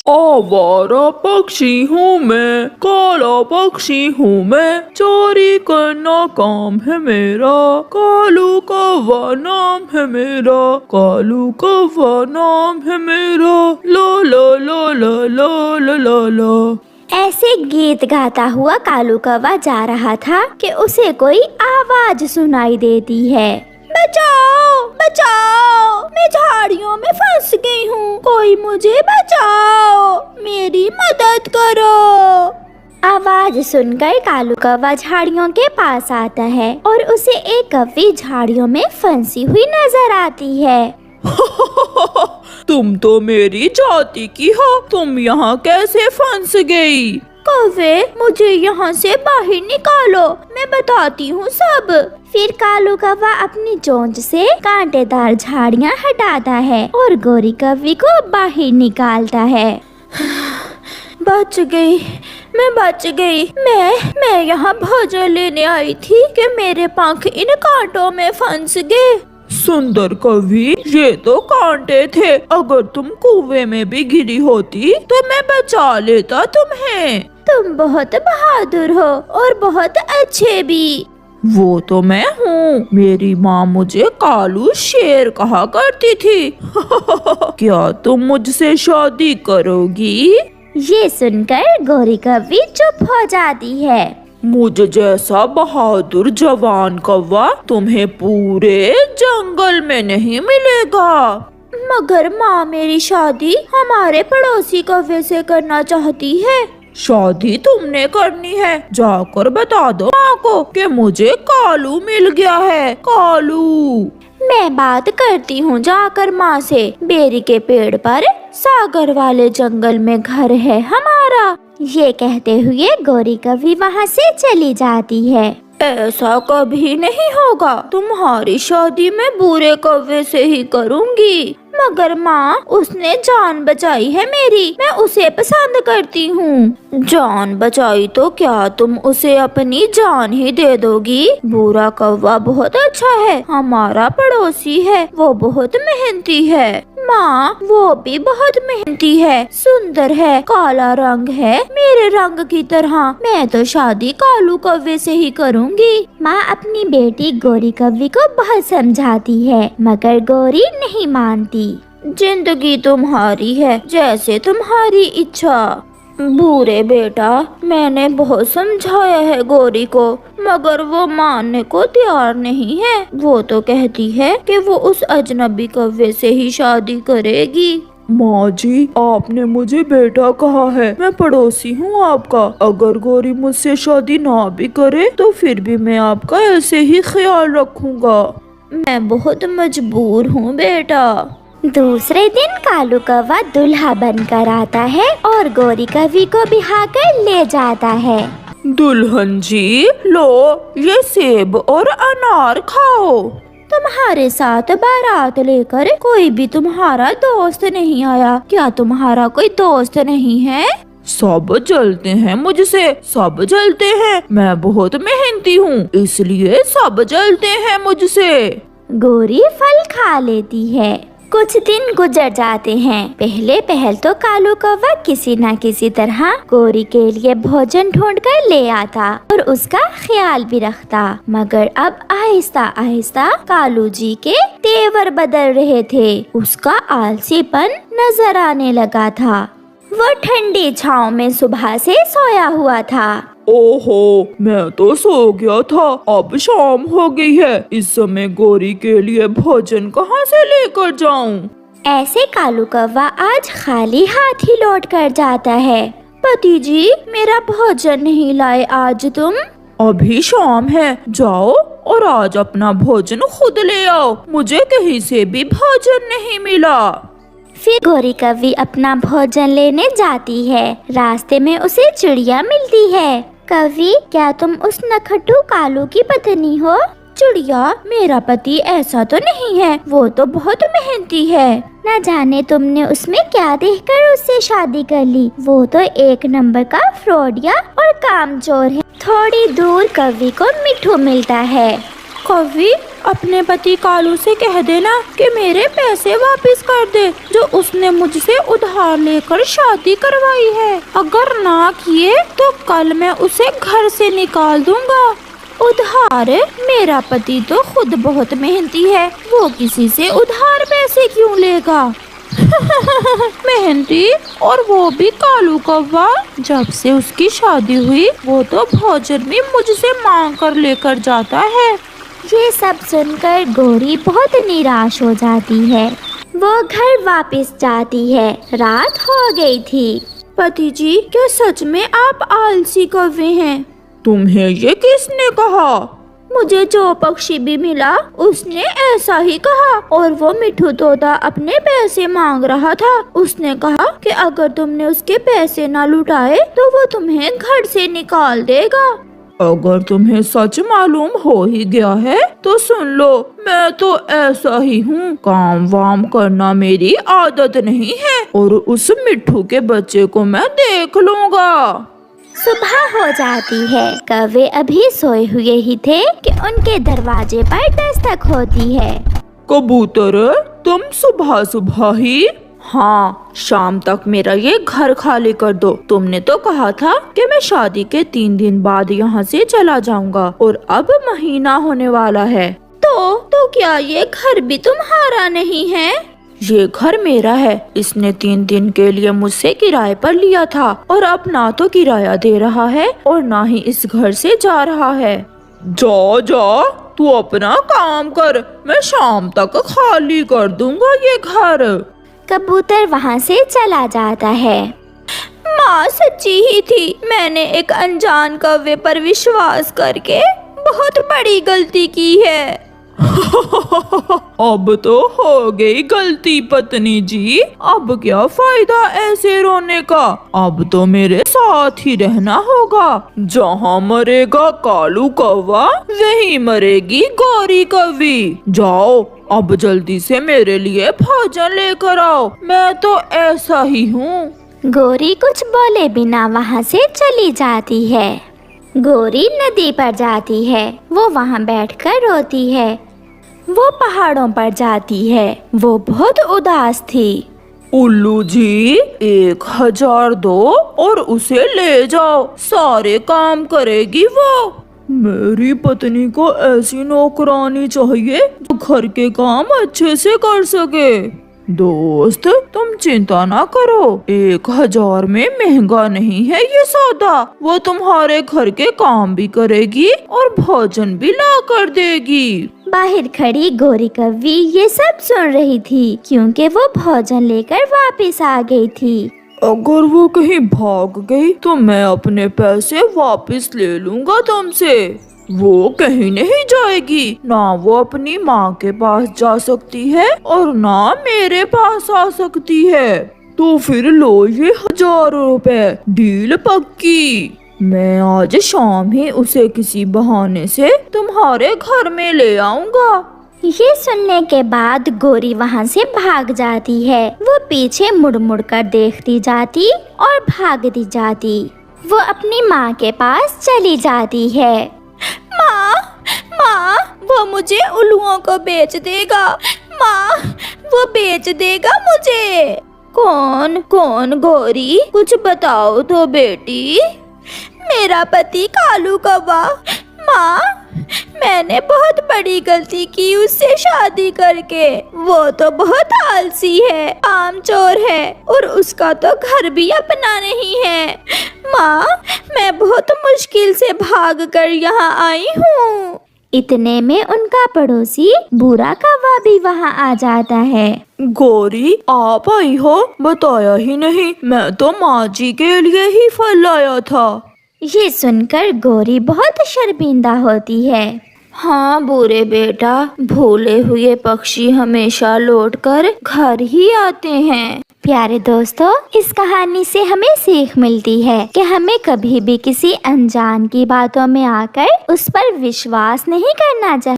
आवारा पक्षी हूँ मैं, काला पक्षी हूँ मैं, चोरी करना काम है मेरा, कालू कौवा नाम है मेरा, कालू कौवा नाम है मेरा, लो लो लो लो लो लो लो लो। ऐसे गीत गाता हुआ कालू कौवा जा रहा था कि उसे कोई आवाज सुनाई देती है। बचाओ बचाओ, मैं झाड़ियों में फंस गई हूँ, कोई मुझे बचाओ, मेरी मदद करो। आवाज सुनकर कालू कौवा झाड़ियों के पास आता है और उसे एक कौवी झाड़ियों में फंसी हुई नजर आती है। तुम तो मेरी जाति की हो, तुम यहाँ कैसे फंस गई? कौवे, मुझे यहाँ से बाहर निकालो, मैं बताती हूँ सब। फिर कालू कौवा अपनी चोंच से कांटेदार झाड़ियाँ हटाता है और गोरी कौवी को बाहर निकालता है। बच गई, मैं बच गई। मैं यहाँ भोजन लेने आई थी कि मेरे पंख इन कांटों में फंस गए। सुंदर कवि, ये तो कांटे थे, अगर तुम कुएं में भी गिरी होती तो मैं बचा लेता तुम्हें। तुम बहुत बहादुर हो और बहुत अच्छे भी। वो तो मैं हूँ, मेरी माँ मुझे कालू शेर कहा करती थी। क्या तुम मुझसे शादी करोगी? ये सुनकर गोरी कौवी चुप हो जाती है। मुझ जैसा बहादुर जवान कौवा तुम्हें पूरे जंगल में नहीं मिलेगा। मगर माँ मेरी शादी हमारे पड़ोसी कौवे से करना चाहती है। शादी तुमने करनी है, जाकर बता दो माँ को कि मुझे कालू मिल गया है। कालू, मैं बात करती हूँ जाकर माँ से। बेरी के पेड़ पर सागर वाले जंगल में घर है हमारा। ये कहते हुए गोरी कौवी वहाँ से चली जाती है। ऐसा कभी नहीं होगा, तुम्हारी शादी मैं बुरे कौवे से ही करूँगी। मगर माँ, उसने जान बचाई है मेरी, मैं उसे पसंद करती हूँ। जान बचाई तो क्या तुम उसे अपनी जान ही दे दोगी? बुरा कौवा बहुत अच्छा है, हमारा पड़ोसी है, वो बहुत मेहनती है। माँ, वो भी बहुत मेहनती है, सुंदर है, काला रंग है मेरे रंग की तरह। मैं तो शादी कालू कौवे से ही करूँगी। माँ अपनी बेटी गोरी कौवी को बहुत समझाती है, मगर गोरी नहीं मानती। जिंदगी तुम्हारी है, जैसे तुम्हारी इच्छा। बुरे बेटा, मैंने बहुत समझाया है गोरी को, मगर वो मानने को तैयार नहीं है। वो तो कहती है कि वो उस अजनबी कौवे से ही शादी करेगी। माँ जी, आपने मुझे बेटा कहा है, मैं पड़ोसी हूँ आपका। अगर गोरी मुझसे शादी ना भी करे तो फिर भी मैं आपका ऐसे ही ख्याल रखूँगा। मैं बहुत मजबूर हूँ बेटा। दूसरे दिन कालू कौवा दूल्हा बनकर आता है और गोरी कौवी को बिहाकर ले जाता है। दुल्हन जी, लो ये सेब और अनार खाओ। तुम्हारे साथ बारात लेकर कोई भी तुम्हारा दोस्त नहीं आया? क्या तुम्हारा कोई दोस्त नहीं है? सब जलते हैं मुझसे, सब जलते हैं। मैं बहुत मेहनती हूँ, इसलिए सब जलते हैं मुझसे। गोरी फल खा लेती है। कुछ दिन गुजर जाते हैं। पहल तो कालू कौवा किसी न किसी तरह गोरी के लिए भोजन ढूंढ कर ले आता और उसका ख्याल भी रखता, मगर अब आहिस्ता आहिस्ता कालू जी के तेवर बदल रहे थे। उसका आलसीपन नजर आने लगा था। वो ठंडी छांव में सुबह से सोया हुआ था। ओहो, मैं तो सो गया था, अब शाम हो गई है। इस समय गोरी के लिए भोजन कहाँ से लेकर जाऊँ? ऐसे कालू कौवा आज खाली हाथ ही लौट कर जाता है। पति जी, मेरा भोजन नहीं लाए आज तुम? अभी शाम है, जाओ और आज अपना भोजन खुद ले आओ, मुझे कहीं से भी भोजन नहीं मिला। फिर गोरी कौवी अपना भोजन लेने जाती है। रास्ते में उसे चिड़िया मिलती है। कौवी, क्या तुम उस नखट्टू कालू की पत्नी हो? चिड़िया, मेरा पति ऐसा तो नहीं है, वो तो बहुत मेहनती है। न जाने तुमने उसमें क्या देखकर उससे शादी कर ली, वो तो एक नंबर का फ्रॉडिया और कामचोर है। थोड़ी दूर कौवी को मिट्ठू मिलता है। कौवी, अपने पति कालू से कह देना कि मेरे पैसे वापस कर दे जो उसने मुझसे उधार लेकर शादी करवाई है। अगर ना किए तो कल मैं उसे घर से निकाल दूंगा। उधार? मेरा पति तो खुद बहुत मेहनती है, वो किसी से उधार पैसे क्यों लेगा? मेहनती? और वो भी कालू कौवा? जब से उसकी शादी हुई वो तो भोजन भी मुझसे मांग कर लेकर जाता है। ये सब सुनकर गौरी बहुत निराश हो जाती है। वो घर वापस जाती है। रात हो गई थी। पति जी, क्या सच में आप आलसी कौवे हैं? तुम्हें ये किसने कहा? मुझे जो पक्षी भी मिला उसने ऐसा ही कहा। और वो मिठू तोता अपने पैसे मांग रहा था। उसने कहा कि अगर तुमने उसके पैसे ना लुटाए तो वो तुम्हें घर से निकाल देगा। अगर तुम्हें सच मालूम हो ही गया है तो सुन लो, मैं तो ऐसा ही हूँ। काम वाम करना मेरी आदत नहीं है और उस मिठू के बच्चे को मैं देख लूँगा। सुबह हो जाती है। कौवे अभी सोए हुए ही थे कि उनके दरवाजे पर दस्तक होती है। कबूतर, तुम सुबह सुबह ही? हाँ, शाम तक मेरा ये घर खाली कर दो। तुमने तो कहा था कि मैं शादी के 3 दिन बाद यहाँ से चला जाऊँगा और अब महीना होने वाला है। तो क्या ये घर भी तुम्हारा नहीं है? ये घर मेरा है। इसने 3 दिन के लिए मुझसे किराए पर लिया था और अब ना तो किराया दे रहा है और ना ही इस घर से जा रहा है। जा जा, तू अपना काम कर, मैं शाम तक खाली कर दूंगा ये घर। कबूतर वहाँ से चला जाता है। माँ सच्ची ही थी। मैंने एक अनजान कौवे पर विश्वास करके बहुत बड़ी गलती की है। अब तो हो गई गलती पत्नी जी। अब क्या फायदा ऐसे रोने का? अब तो मेरे साथ ही रहना होगा। जहाँ मरेगा कालू कौवा वहीं मरेगी गौरी कौवी। जाओ अब जल्दी से मेरे लिए भोजन लेकर आओ। मैं तो ऐसा ही हूँ। गौरी कुछ बोले बिना वहाँ से चली जाती है। गौरी नदी पर जाती है। वो वहाँ बैठकर रोती है। वो पहाड़ों पर जाती है। वो बहुत उदास थी। उल्लू जी, 1000 दो और उसे ले जाओ, सारे काम करेगी वो। मेरी पत्नी को ऐसी नौकरानी चाहिए जो घर के काम अच्छे से कर सके। दोस्त, तुम चिंता ना करो, 1000 में महंगा नहीं है ये सौदा। वो तुम्हारे घर के काम भी करेगी और भोजन भी ला कर देगी। बाहर खड़ी गौरी कौवी ये सब सुन रही थी क्योंकि वो भोजन लेकर वापस आ गई थी। अगर वो कहीं भाग गई तो मैं अपने पैसे वापस ले लूँगा तुमसे। वो कहीं नहीं जाएगी। ना वो अपनी माँ के पास जा सकती है और ना मेरे पास आ सकती है। तो फिर लो ये 1000 रुपए, डील पक्की। मैं आज शाम ही उसे किसी बहाने से तुम्हारे घर में ले आऊँगा। ये सुनने के बाद गौरी वहाँ से भाग जाती है। वो पीछे मुड़ मुड़ कर देखती जाती और भागती जाती। वो अपनी माँ के पास चली जाती है। माँ, वो मुझे उल्लुओं को बेच देगा। माँ, वो बेच देगा मुझे। कौन गौरी, कुछ बताओ तो बेटी। मेरा पति कालू कौवा। माँ, मैंने बहुत बड़ी गलती की उससे शादी करके। वो तो बहुत आलसी है, कामचोर है और उसका तो घर भी अपना नहीं है। माँ, मैं बहुत मुश्किल से भाग कर यहाँ आई हूँ। इतने में उनका पड़ोसी भूरा कौवा भी वहाँ आ जाता है। गौरी, आप आई हो? बताया ही नहीं। मैं तो माँ जी के लिए ही फल लाया था। ये सुनकर गौरी बहुत शर्मिंदा होती है। हाँ बुरे बेटा, भूले हुए पक्षी हमेशा लौटकर घर ही आते हैं। प्यारे दोस्तों, इस कहानी से हमें सीख मिलती है कि हमें कभी भी किसी अनजान की बातों में आकर उस पर विश्वास नहीं करना चाहिए।